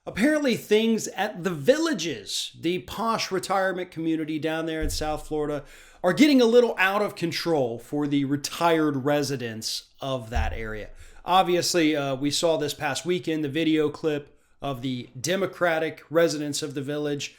Apparently, things at the Villages, the posh retirement community down there in South Florida, are getting a little out of control for the retired residents of that area. Obviously, we saw this past weekend the video clip of the Democratic residents of the Village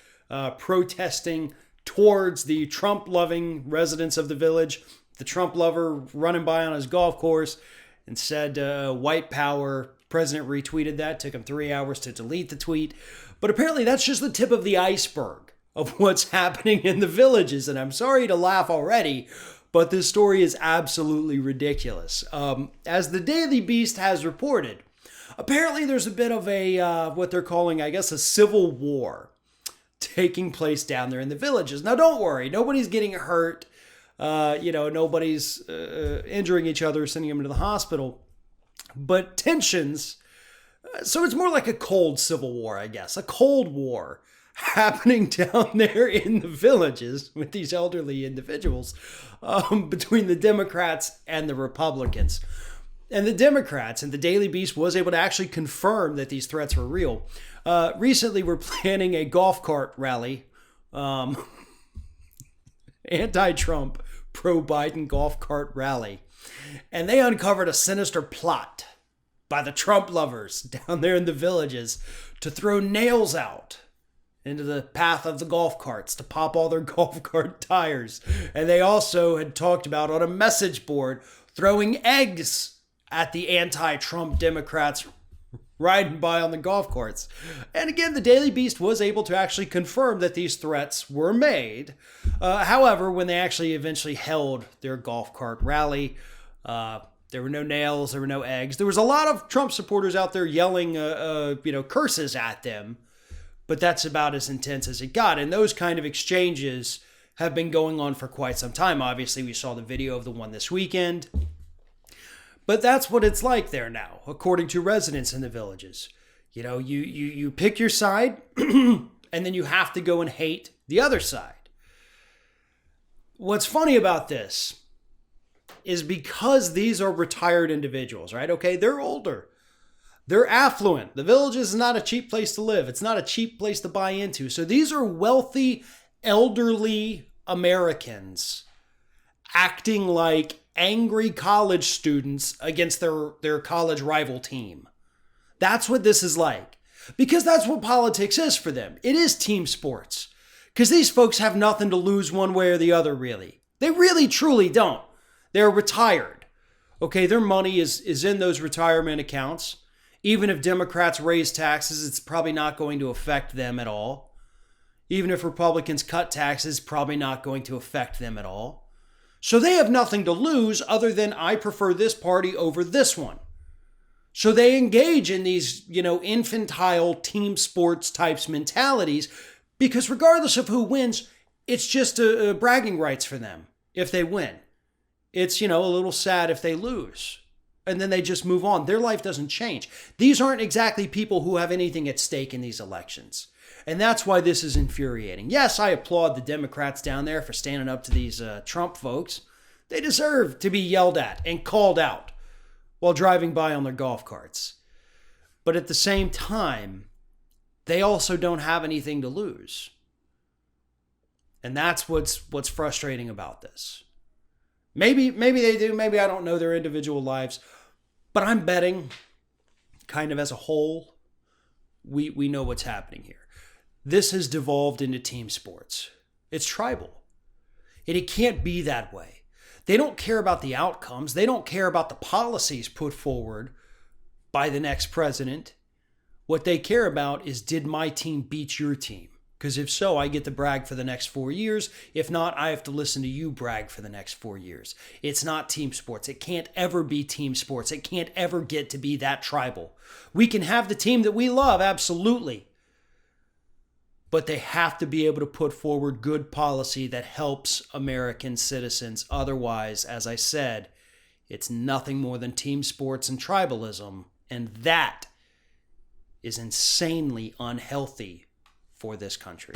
protesting towards the Trump-loving residents of the Village. The Trump lover running by on his golf course and said, white power. President retweeted that. Took him 3 hours to delete the tweet. But apparently that's just the tip of the iceberg of what's happening in the Villages. And I'm sorry to laugh already, but this story is absolutely ridiculous. As the Daily Beast has reported, apparently there's a bit of a, what they're calling, I guess, a civil war taking place down there in the Villages. Now, don't worry. Nobody's getting hurt. Nobody's injuring each other, sending them to the hospital. But tensions, so it's more like a cold civil war, I guess, a cold war happening down there in the Villages with these elderly individuals between the Democrats and the Republicans. And the Democrats, and the Daily Beast was able to actually confirm that these threats were real. Recently, we're planning a golf cart rally, anti-Trump, pro-Biden golf cart rally. And they uncovered a sinister plot by the Trump lovers down there in the Villages to throw nails out into the path of the golf carts to pop all their golf cart tires. And they also had talked about on a message board throwing eggs at the anti-Trump Democrats riding by on the golf carts. And again, the Daily Beast was able to actually confirm that these threats were made. However, when they actually eventually held their golf cart rally, there were no nails, there were no eggs. There was a lot of Trump supporters out there yelling, curses at them. But that's about as intense as it got. And those kind of exchanges have been going on for quite some time. Obviously, we saw the video of the one this weekend. But that's what it's like there now, according to residents in the Villages. You know, you pick your side, and then you have to go and hate the other side. What's funny about this is because these are retired individuals, right? Okay, they're older. They're affluent. The Villages is not a cheap place to live. It's not a cheap place to buy into. So these are wealthy, elderly Americans acting like angry college students against their college rival team. That's what this is like. Because that's what politics is for them. It is team sports. Because these folks have nothing to lose one way or the other, really. They really, truly don't. They're retired. Okay, their money is in those retirement accounts. Even if Democrats raise taxes, it's probably not going to affect them at all. Even if Republicans cut taxes, probably not going to affect them at all. So they have nothing to lose other than I prefer this party over this one. So they engage in these, infantile team sports types mentalities because regardless of who wins, it's just a bragging rights for them if they win. It's, a little sad if they lose. And then they just move on. Their life doesn't change. These aren't exactly people who have anything at stake in these elections. And that's why this is infuriating. Yes, I applaud the Democrats down there for standing up to these Trump folks. They deserve to be yelled at and called out while driving by on their golf carts. But at the same time, they also don't have anything to lose. And that's what's frustrating about this. Maybe they do. Maybe I don't know their individual lives. But I'm betting, kind of as a whole, we know what's happening here. This has devolved into team sports. It's tribal. And it can't be that way. They don't care about the outcomes. They don't care about the policies put forward by the next president. What they care about is, did my team beat your team? Because if so, I get to brag for the next 4 years. If not, I have to listen to you brag for the next 4 years. It's not team sports. It can't ever be team sports. It can't ever get to be that tribal. We can have the team that we love, absolutely. But they have to be able to put forward good policy that helps American citizens. Otherwise, as I said, it's nothing more than team sports and tribalism. And that is insanely unhealthy for this country.